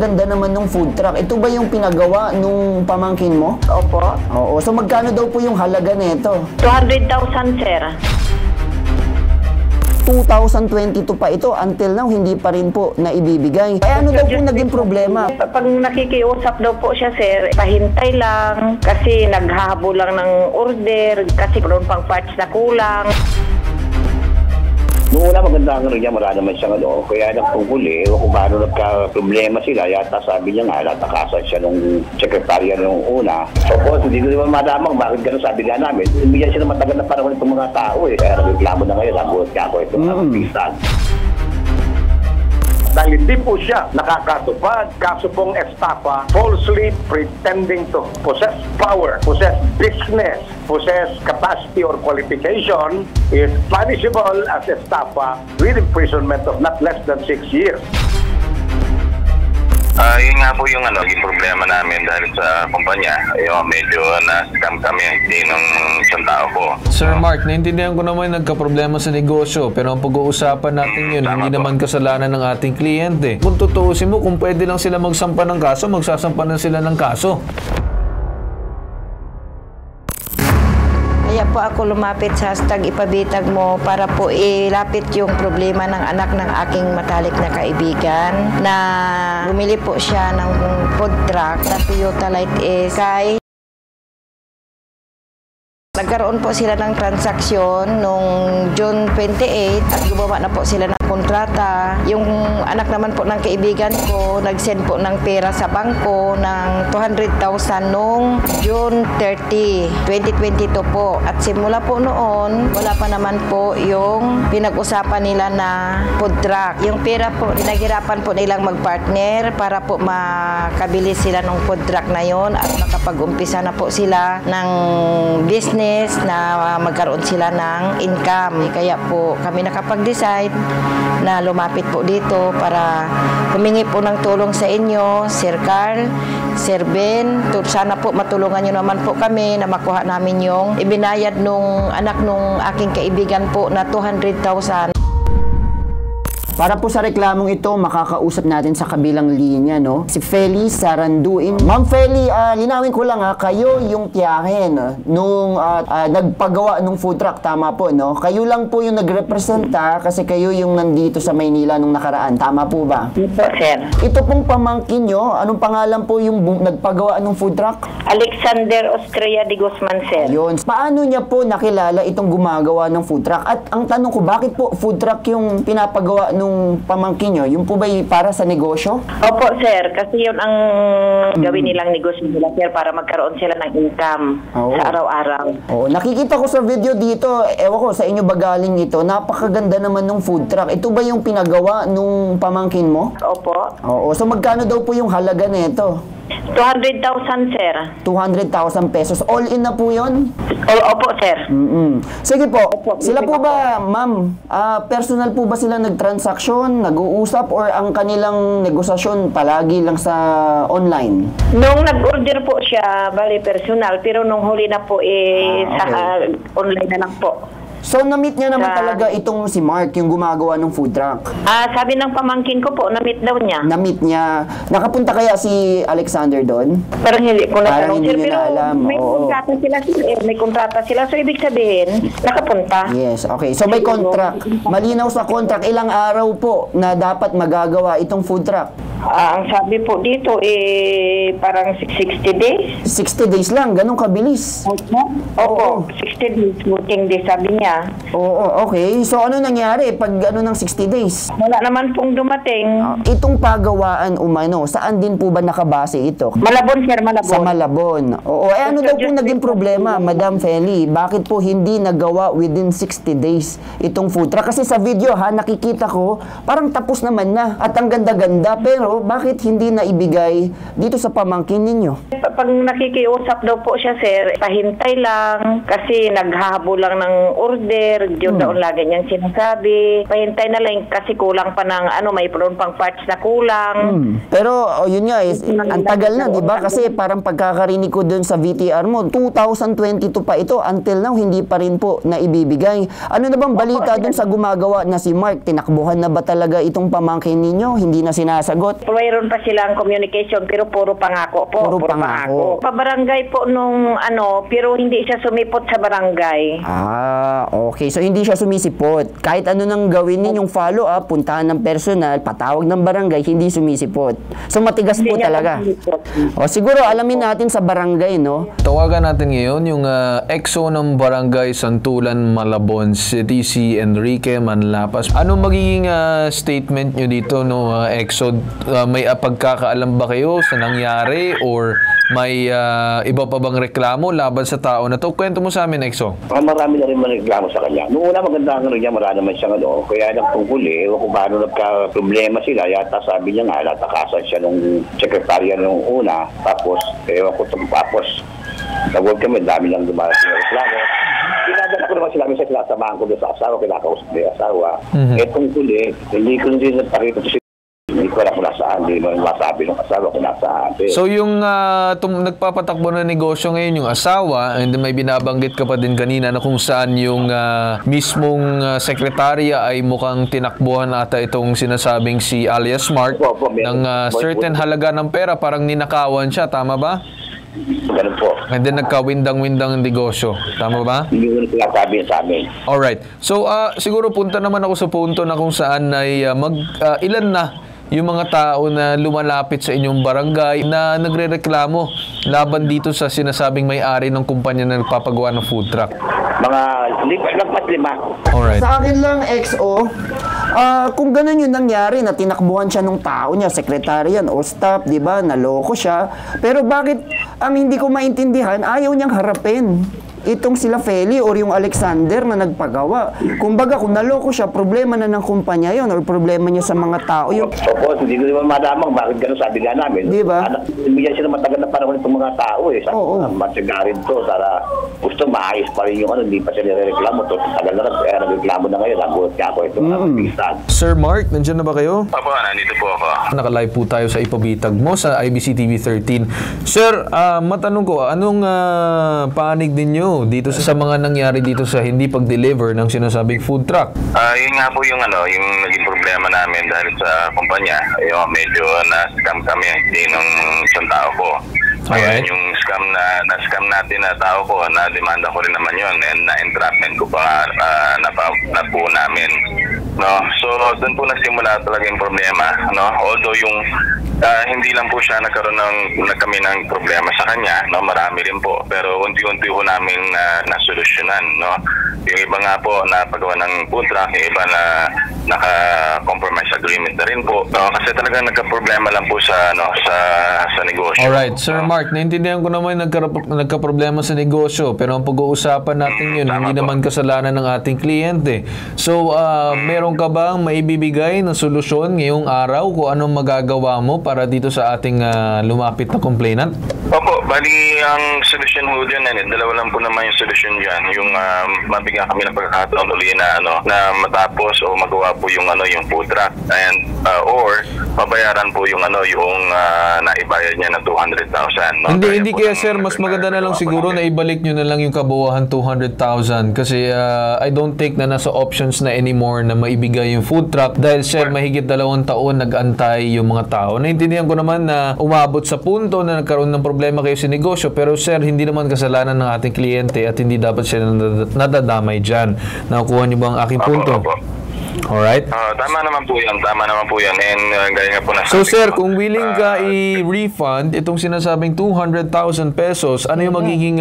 napakaganda naman ng food truck. Ito ba yung pinagawa nung pamangkin mo? Opo. Oo. So magkano daw po yung halaga nito? 200,000, sir. 2022 pa ito, until now hindi pa rin po naibibigay. Ano daw po naging problema? Pag nakikiusap daw po siya, sir, pahintay lang kasi naghahabol lang ng order kasi meron pang parts na kulang. Noong una maganda ang rin niya, marami naman siyang kaya nagpungguli, kung paano nagka-problema sila, yata sabi niya nga, natakasan siya nung sekretarya nung una. So, hindi ko naman madamang bakit gano'n sabi nga namin. Bigyan siya ng matagal na panahon itong mga tao kaya nagreklamo na ngayon, nabuhat niya ako itong kapisan. Dahil hindi po siya nakakatupad, kaso pong estafa, falsely pretending to possess power, possess business, possess capacity or qualification is punishable as estafa with imprisonment of not less than 6 years. Yun nga po yung yung problema namin dahil sa kumpanya. Medyo na-scam kami ng isang tao po. Sir Mark, naintindihan ko naman nagka-problema sa negosyo, pero ang pag-uusapan natin yun, hindi naman kasalanan ng ating kliyente. Kung tutuusin mo, kung pwede lang sila magsampa ng kaso, magsasampa na sila ng kaso. Kaya po ako lumapit sa hashtag ipabitag mo para po ilapit yung problema ng anak ng aking matalik na kaibigan na bumili po siya ng food truck na Toyota Light Sky. Nagkaroon po sila ng transaksyon noong June 28 at gumawa na po sila ng kontrata. Yung anak naman po ng kaibigan ko, nag-send po ng pera sa bangko ng 200,000 noong June 30, 2022 po. At simula po noon, wala pa naman po yung pinag-usapan nila na food truck. Yung pera po, pinaghirapan po nilang mag-partner para po makabili sila ng food truck na yon at makapag-umpisa na po sila ng business na magkaroon sila ng income. Kaya po kami nakapag-decide na lumapit po dito para humingi po ng tulong sa inyo, Sir Carl, Sir Ben. Sana po matulungan nyo naman po kami na makuha namin yung ibinayad nung anak nung aking kaibigan po na 200,000. Para po sa reklamong ito, makakausap natin sa kabilang linya, no? Si Feli Saranduin. Ma'am Feli, linawin ko lang kayo yung tiyahin nung nagpagawa ng food truck, tama po, no? Kayo lang po yung nagrepresenta kasi kayo yung nandito sa Maynila nung nakaraan, tama po ba? Ito, sir. Ito pong pamangkin nyo, anong pangalan po yung nagpagawa ng food truck? Alexander Ostrea de Guzman, sir. Yun. Paano niya po nakilala itong gumagawa ng food truck? At ang tanong ko, bakit po food truck yung pinapagawa nung pamangkin nyo? Yung po ba para sa negosyo? Opo, sir. Kasi yun ang gawin nilang negosyo nila, sir, para magkaroon sila ng income sa araw-araw. Oo. Nakikita ko sa video dito, ewan ko, sa inyo ba galing ito, napakaganda naman ng food truck. Ito ba yung pinagawa nung pamangkin mo? Opo. Oo. So magkano daw po yung halaga nito? 200,000, sir. 200,000 pesos. All in na po yun? Opo, sir. Sige po. Sila po ba, ma'am, personal po ba sila nagtransaksyon, nag-uusap, or ang kanilang negosasyon palagi lang sa online? Nung nag-order po siya, bali personal, pero nung huli na po, sa online na lang po. So, na-meet niya naman talaga itong si Mark, yung gumagawa ng food truck? Sabi ng pamangkin ko po, na-meet daw niya. Na-meet niya. Nakapunta kaya si Alexander doon? Parang hindi ko na tanong, sir, pero alam. may kontrata sila, may kontrata sila. So, ibig sabihin, nakapunta. Yes, okay. So, may contract. Malinaw sa contract, ilang araw po na dapat magagawa itong food truck? Ang sabi po dito, parang 60 days. 60 days lang, ganun kabilis. Opo, 60 days, working days, sabi niya. Oo, okay. So, ano nangyari pag ng 60 days? Wala naman pong dumating. Itong pagawaan umano, saan din po ba nakabase ito? Malabon, sir, Malabon. Sa Malabon. Oo, ano daw po naging problema, Madam Feli? Bakit po hindi nagawa within 60 days itong food truck? Kasi sa video, nakikita ko, parang tapos naman na. At ang ganda-ganda, pero bakit hindi na ibigay dito sa pamangkin ninyo? Pag nakikiusap daw po siya, sir, pahintay lang kasi naghahabol lang ng order, yun daw lagi niyang sinasabi. Pahintay na lang kasi kulang pa ng may pang parts na kulang. Pero yun nga, ang tagal na, di ba? Kasi parang pagkakarinig ko dun sa VTR mo, 2022 pa ito, until now, hindi pa rin po na ibibigay. Ano na bang balita dun sa gumagawa na si Mark? Tinakbuhan na ba talaga itong pamangkin ninyo? Hindi na sinasagot? sumipot? Mayroon pa silang communication pero puro pangako po. Puro pangako. Pa-barangay po nung pero hindi siya sumipot sa barangay. Okay. So, hindi siya sumisipot. Kahit ano nang gawin ninyong follow-up, puntahan ng personal, patawag ng barangay, hindi sumisipot. So, matigas po talaga. O, siguro, alamin natin sa barangay, no? Tawagan natin ngayon yung EXO ng Barangay Santulan, Malabon City, si Enrique Manlapas. Anong magiging statement nyo dito, no, EXO? May pagkakaalam ba kayo sa nangyari or may iba pa bang reklamo laban sa tao na to? Kwento mo sa amin, EXO. Marami na rin reklamo sa kanya. Noong una maganda ang niya, marami naman siyang kaya lang kung huli, kung paano nagka-problema sila, yata sabi niya nga, natakasan siya nung sekretarya nung una, tapos nagwag kami, dami lang dumaras ng reklamo. Pinadala ko naman sila sa sinasamahan ko sa asawa, kinakausap niya asawa. Kung huli, hindi ko din nagpakita siya. Hindi ko alam kung nasaan, hindi mo masabi ng asawa kung nasaan. So yung nagpapatakbo na negosyo ngayon yung asawa, and may binabanggit ka pa din kanina na kung saan yung mismong sekretarya ay mukhang tinakbuhan ata itong sinasabing si alias Mark ng certain halaga ng pera, parang ninakawan siya, tama ba? Ganun po. And then nagkawindang-windang negosyo. Tama ba? Hindi ko na sinasabi sa amin. Alright. So, siguro punta naman ako sa punto na kung saan ay ilan na yung mga tao na lumalapit sa inyong barangay na nagrereklamo laban dito sa sinasabing may-ari ng kumpanya na nagpapagawa ng food truck. Mga lima. Alright. Sa akin lang, XO, kung ganun yung nangyari na tinakbuhan siya nung tao niya, sekretarian o staff, di ba, naloko siya. Pero bakit ang hindi ko maintindihan, ayaw niyang harapin itong sila Feli or yung Alexander na nagpagawa. Kumbaga, kung naloko siya, problema na ng kumpanya yon or problema niya sa mga tao yun. Opo, hindi ko naman madamang bakit gano'n sabi nga namin. Di ba? Bigyan siya ng matagal na panahon itong mga tao eh. Sabi Oo. matagarin to, para gusto maayos pa rin yung hindi pa siya nireklamo to. Tagal na kaya nagreklamo na ngayon. Nagulat niya ako itong pisan. Sir Mark, nandiyan na ba kayo? Opo, nandito po ako. Naka-live po tayo sa ipabitag mo sa IBC TV 13. Sir, matanong ko, anong panig ninyo dito sa mga nangyari dito sa hindi pag-deliver ng sinasabing food truck? Yun nga po yung yung naging problema namin dahil sa kumpanya. Medyo na-scam kami din ng isang tao ko. Alright. Yung na-scam natin na tao ko, na-demanda ko rin naman yun, and na-entrapment ko pa na po namin. No? So, doon po nagsimula talaga yung problema. No? Although yung hindi lang po siya nagkaroon kami ng problema sa kanya, no? Marami rin po. Pero unti-unti po namin nasolusyonan. No? Yung iba nga po na paggawa ng food truck, yung iba na naka-compromise agreement na rin po. No? Kasi talaga nagka-problema lang po sa negosyo. Alright, Sir Mark, naintindihan ko naman nagka-problema sa negosyo, pero ang pag-uusapan natin yun, hindi naman kasalanan ng ating kliyente. So, meron ka bang maibibigay na solusyon ngayong araw kung anong magagawa mo para dito sa ating lumapit na complainant? Opo, bali ang solusyon ho dyan, dalawa lang po naman yung solusyon dyan. Yung mabigyan kami ng pagkakataon uli na matapos o magawa po yung food truck, and or mabayaran po yung naibayad niya na 200,000. No? Hindi kaya sir, mas maganda na lang siguro na ibalik nyo na lang yung kabuuan 200,000 kasi I don't think na nasa options na anymore na maibigay yung food truck dahil sir, mahigit 2 taon nag-antay yung mga tao. Naintindihan ko naman na umabot sa punto na nagkaroon ng problema kayo sa negosyo, pero sir, hindi naman kasalanan ng ating kliyente at hindi dapat siya nadadamay dyan. Nakukuha niyo ba ang aking punto? Alright? Tama naman po yan. And gaya nga po na so sir, kung willing ka i-refund itong sinasabing 200,000 pesos, ano yung magiging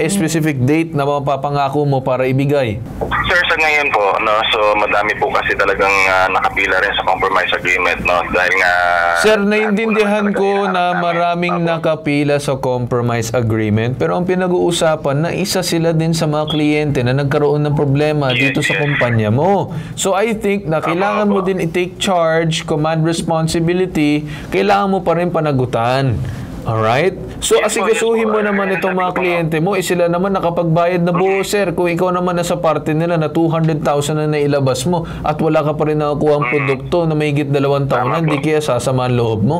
specific date na mapapangako mo para ibigay? Sir, sa ngayon po, so madami po kasi talagang nakapila rin sa compromise agreement, no? Dahil nga... Sir, naiintindihan ko na maraming nakapila sa compromise agreement, pero ang pinag-uusapan na isa sila din sa mga kliyente na nagkaroon ng problema dito sa kumpanya mo. So I think na kailangan mo din i-take charge, command responsibility, kailangan mo pa rin panagutan. Alright? So, asigasuhin mo naman itong mga kliyente mo, sila naman nakapagbayad na buo, sir. Kung ikaw naman nasa parte nila na 200,000 na nailabas mo at wala ka pa rin nakakuha ang produkto na mahigit 2 taon, hindi kaya sasama ang loob mo?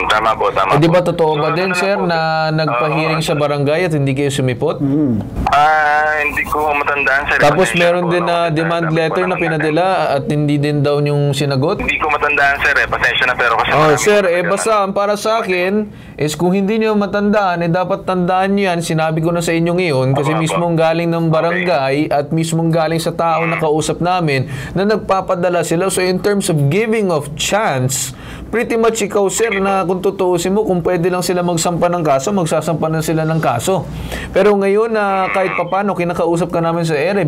Tama po, tama Di ba po. totoo So, ba din, ano sir, po, na nagpahiring sa barangay at hindi kayo sumipot? hindi ko matandaan, sir. Tapos Pasensya meron po, din na no? demand Dami po letter na naman pinadala at hindi din daw yung sinagot? Hindi ko matandaan, sir. Pasensya na, pero kasi... Oh, marami sir, po talaga, basta ang para sa akin is kung hindi niyo matandaan, dapat tandaan niyo yan. Sinabi ko na sa inyo ngayon kasi Opo. mismong galing ng barangay at mismong galing sa tao na kausap namin na nagpapadala sila. So in terms of giving of chance, pretty much ikaw, sir, na kung tutuusin mo, kung pwede lang sila magsampa ng kaso, magsasampa na sila ng kaso. Pero ngayon na kahit papano, kinakausap ka namin sa ere,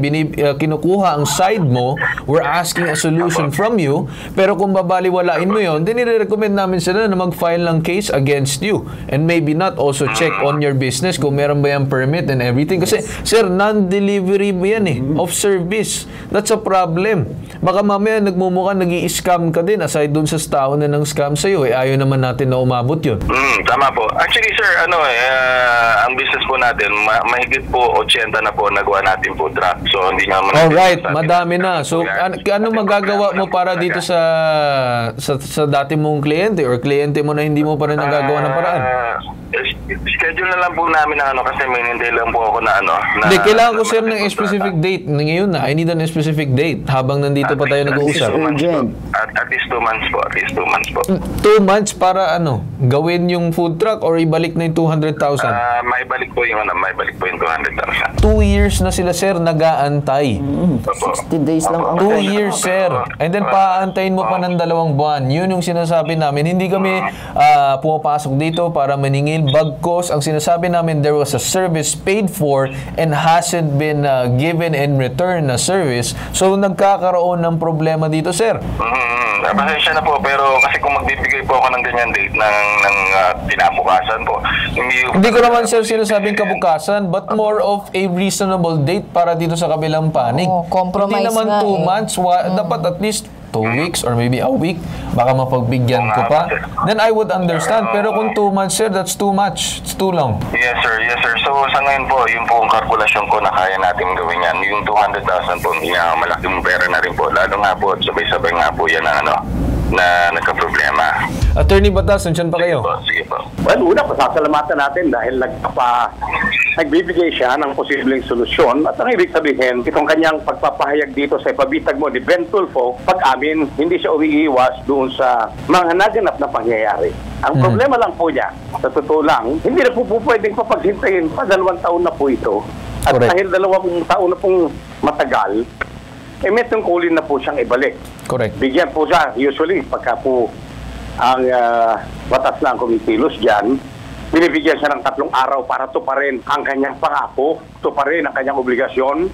kinukuha ang side mo, we're asking a solution from you, pero kung babaliwalain mo yun, din i-recommend namin sila na mag-file ng case against you. And maybe not also check on your business kung meron ba yung permit and everything. Kasi, sir, non-delivery mo yan of service. That's a problem. Baka mamaya nagmumukha nag-i-scam ka din aside dun sa tao na nang scam sa'yo. Ayaw naman natin na umabot yun. Tama po. Actually, sir, ang business po natin, mahigit po 80 na po nagawa natin po truck. So, hindi naman... Alright, madami na. So, ano magagawa mo para dito sa dati mong kliyente or kliyente mo na hindi mo pa rin nagagawa ng paraan? Schedule na lang po namin na kasi may hindi lang po ako na Hindi, kailangan ko, sir, ng specific date. Ngayon na, I need a specific date habang nandito pa tayo nag-uusap. At least 2 months po. At least 2 months po. 2 months para gawin yung food truck or ibalik na yung 200,000? Maibalik po yung 200,000. 2 years na sila, sir, nag-aantay. 60 days lang ang 2 years, sir. And then, paantayin mo pa ng 2 buwan. Yun yung sinasabi namin. Hindi kami pumapasok dito para maningil. Bagkos, ang sinasabi namin, there was a service paid for and hasn't been given in return na service. So, nagkakaroon ng problema dito, sir. Pasensya na po, pero kasi kung magbibigay po ako ng ganyan date ng kinabukasan po, hindi ko naman, sir, sinasabing kabukasan, but more of a reasonable date para dito sa kabilang panig. Compromise hindi naman 2 months, dapat at least 2 weeks or maybe a week, baka mapagbigyan ko pa. Then I would understand. Pero kung 2 months, sir, that's too much. It's too long. Yes, sir. Yes, sir. So, sa ngayon po, yung po ang kalkulasyon ko na kaya natin gawin yan. Yung 200,000 po, hindi nga malaking pera na rin po. Lalo nga po, sabay-sabay nga po yan na nagka-problema. Attorney Batas, nandiyan pa kayo? Sige po. Well, una, pasasalamatan natin dahil nagbibigay siya ng posibleng solusyon at ang ibig sabihin, itong kanyang pagpapahayag dito sa ipabitag mo ni Ben Tulfo, pag-amin, hindi siya umiiwas doon sa mga naganap na pangyayari. Ang problema lang po niya, sa totoo lang, hindi na po pwedeng papaghintayin pa 2 taon na po ito. At Correct. dahil 2 taon na pong matagal, may tungkulin na po siyang ibalik. Correct. Bigyan po siya, usually, pagka po ang batas lang kumikilos dyan, binibigyan siya ng 3 araw para tuparin ang kanyang pangako, tuparin ang kanyang obligasyon,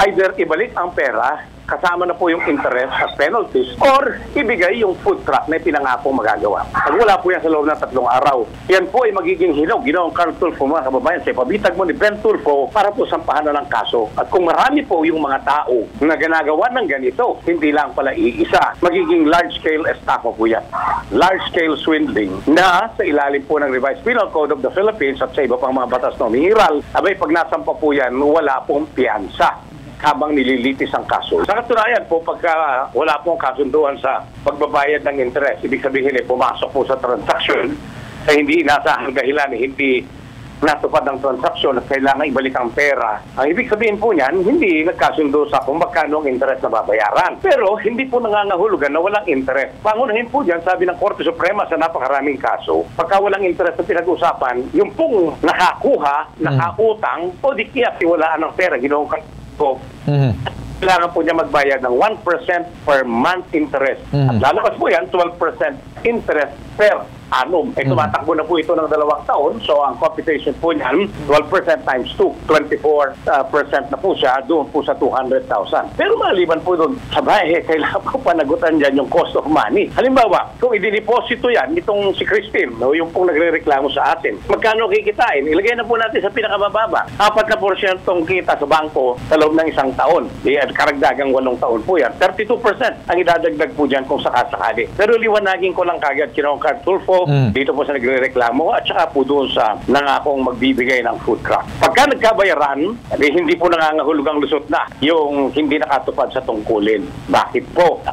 either ibalik ang pera, kasama na po yung interest at penalties, or ibigay yung food truck na pinangako magagawa. Pag wala po yan sa loob ng 3 araw, yan po ay magiging ginawang Carl Tulfo, mga kababayan, sa ipabitag mo ni Ben Tulfo para po sampahan na ng kaso. At kung marami po yung mga tao na ginagawa ng ganito, hindi lang pala iisa, magiging large-scale estafa po yan. Large-scale swindling na sa ilalim po ng Revised Penal Code of the Philippines at sa iba pang mga batas na umihiral, abay pag nasampa po yan, wala pong piyansa habang nililitis ang kaso. Sa katunayan po, pagka wala pong kasunduan sa pagbabayad ng interest, ibig sabihin pumasok po sa transaksyon sa hindi inasahang dahilan, hindi natupad ang transaksyon at kailangan ibalik ang pera. Ang ibig sabihin po niyan, hindi nagkasundo sa kung magkano ang interest na babayaran. Pero hindi po nangangahulugan na walang interest. Pangunahin po diyan, sabi ng Korte Suprema sa napakaraming kaso, pagka walang interest na pinag-usapan, yung pong nakakuha, nakautang, o di kaya tiwalaan ng pera, ginawang po, kailangan po niya magbayad ng 1% per month interest. At lalabas po yan, 12% interest per annum. Tumatakbo na po ito ng 2 taon. So, ang computation po niyan, 12% times 2, 24% na po siya, doon po sa 200,000. Pero maliban po doon, sabay, kailangan po panagutan dyan yung cost of money. Halimbawa, kung idiniposito yan, itong si Christine, yung pong nagre-reklamo sa atin, magkano kikitain? Ilagay na po natin sa pinakamababa. 4% kita sa bangko sa loob ng 1 taon. Karagdagang 8 taon po yan. 32% ang idadagdag po dyan kung sakasakali. Pero liwanagin ko lang kagad, Carl Tulfo, Tulfo, dito po sa nagrereklamo at saka po doon sa nangakong magbibigay ng food truck. Pagka nagkabayaran, hindi po nangangahulugang lusot na yung hindi nakatupad sa tungkulin. Bakit po?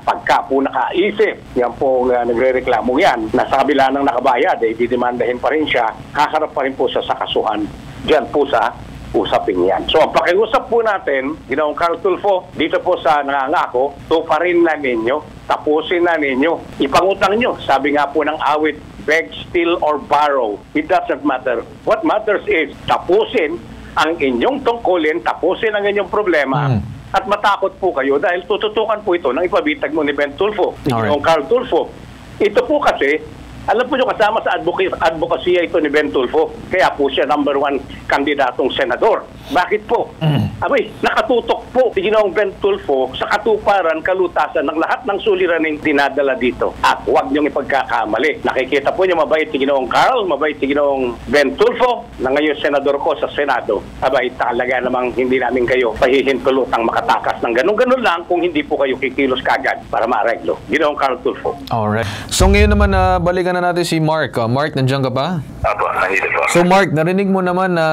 Pagka po nakaisip, yan po nagrereklamo yan, nasa kabila ng nakabayad, didemandahin pa rin siya, haharap pa rin po sa kasuhan. Diyan po sa usapin yan. So, ang pakiusap po natin, Ginoong Carl Tulfo, dito po sa nangangako, tuparin na ninyo, tapusin na ninyo, ipangutang nyo. Sabi nga po ng awit, beg, steal, or borrow. It doesn't matter. What matters is, tapusin ang inyong tungkulin, tapusin ang inyong problema, at matakot po kayo dahil tututukan po ito ng ipabitag mo ni Ben Tulfo, ni Ginoong Carl Tulfo. Ito po kasi, alam po nyo, kasama sa advokasya ito ni Ben Tulfo. Kaya po siya #1 kandidatong senador. Bakit po? Abay, nakatutok po si Ginoong Ben Tulfo sa katuparan, kalutasan ng lahat ng suliraning dinadala dito. At huwag niyong ipagkakamali. Nakikita po niyo, mabait si Ginoong Carl, mabait si Ginoong Ben Tulfo, na ngayon senador ko sa Senado. Abay, talaga namang hindi namin kayo pahihintulutang makatakas ng ganun-ganun lang kung hindi po kayo kikilos kagad para maareglo. Ginoong Carl Tulfo. Alright. So ngayon naman, balikan na natin si Mark. Mark, nandiyan ka pa? Apo, nandito po. So Mark, narinig mo naman na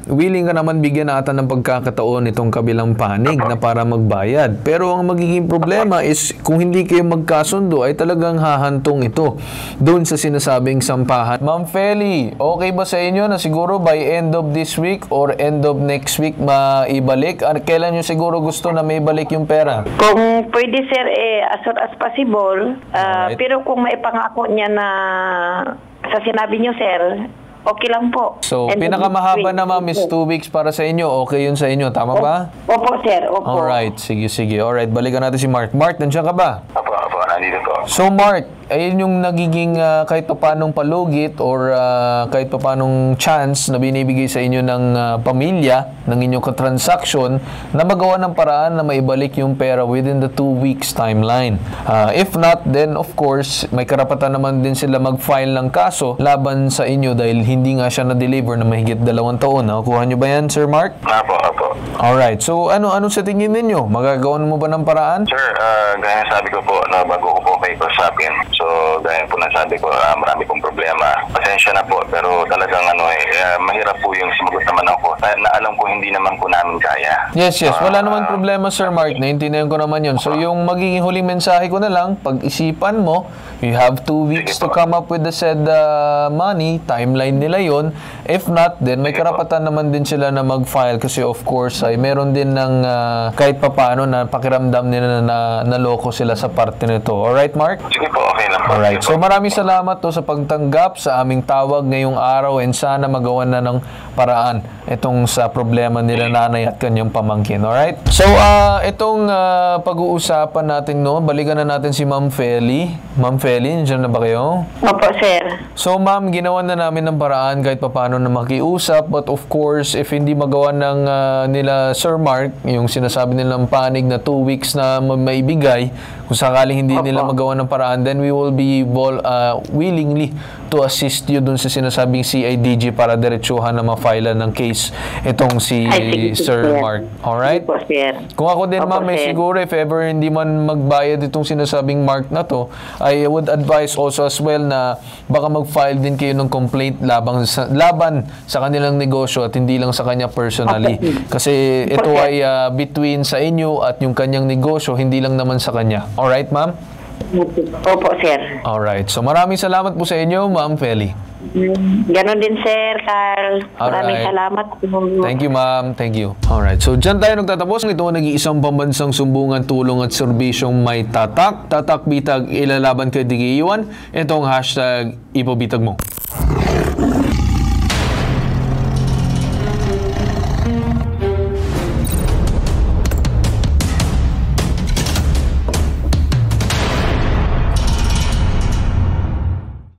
willing ka naman bigyan ata ng pagkakataon itong kabilang panig na para magbayad. Pero ang magiging problema is kung hindi kayo magkasundo ay talagang hahantong ito doon sa sinasabing sampahan. Ma'am Feli, okay ba sa inyo na siguro by end of this week or end of next week maibalik? Kailan nyo siguro gusto na maibalik yung pera? Kung pwede sir, as soon as possible. Pero kung maipangako niya na sa sinabi niyo sir, okay lang po. So, pinakamahaba na ma'am is 2 weeks para sa inyo. Okay yun sa inyo. Tama ba? Opo, sir. Opo. Alright. Sige. Alright. Balikan natin si Mark. Mark, nandiyan ka ba? Apo, nandito po. So, Mark, ayun yung nagiging kahit papanong palugit or kahit papanong chance na binibigay sa inyo ng pamilya, ng inyong transaction na magawa ng paraan na maibalik yung pera within the 2 weeks timeline. If not, then of course, may karapatan naman din sila mag-file ng kaso laban sa inyo dahil hindi nga siya na-deliver na mahigit 2 taon. Nakukuha nyo ba yan, Sir Mark? Apo. Alright. So, ano sa tingin ninyo? Magagawan mo ba ng paraan? Sir, gaya sabi ko po, bago ko po kayo kausapin. So, gaya po na sabi ko, marami pong problema. Pasensya na po, pero talagang mahirap po yung sumagot naman ako. Na alam ko hindi naman po namin kaya. Yes. Wala naman problema, Sir Mark. Naintindihan ko naman yun. So, yung magiging huling mensahe ko na lang, pag-isipan mo, you have 2 weeks to come up with the said money, timeline nila yon. If not, then may karapatan naman din sila na mag-file kasi of course ay meron din ng kahit papano na pakiramdam nila na naloko sila sa parte nito. Alright, Mark? Sige po, okay lang po. Alright. So maraming salamat to sa pagtanggap sa aming tawag ngayong araw and sana magawan na ng paraan itong sa problema nila nanay at kanyang pamangkin. Alright? So itong pag-uusapan natin, balikan na natin si Ma'am Feli. Ma'am Feli, nandiyan na ba kayo? Opo, sir. So ma'am, ginawa na namin ng paraan kahit paano na makiusap, but of course, if hindi magawa ng nila Sir Mark, yung sinasabi nilang panig na 2 weeks na maibigay, kung sakaling hindi nila magawa ng paraan, then we will be willingly to assist you dun sa sinasabing CIDG para diretsuhan na ma-file ng case itong si Sir Mark. Alright? Opo, sir. Kung ako din ma'am, may siguro if ever hindi man magbayad itong sinasabing Mark na to, I would advise also as well na baka mag-file din kayo ng complaint laban sa kanilang negosyo at hindi lang sa kanya personally. Kasi ito ay between sa inyo at yung kanyang negosyo, hindi lang naman sa kanya. Alright, ma'am? Opo, sir. Alright. So maraming salamat po sa inyo, Ma'am Feli. Ganon din, sir, Carl. Maraming salamat po. Thank you, ma'am. Thank you. Alright. So, dyan tayo nagtatapos. Ito ang nag-iisang pambansang sumbungan, tulong at serbisyong may tatak. Tatak bitag ilalaban kay Digiiwan. Ito ang hashtag ipabitag mo.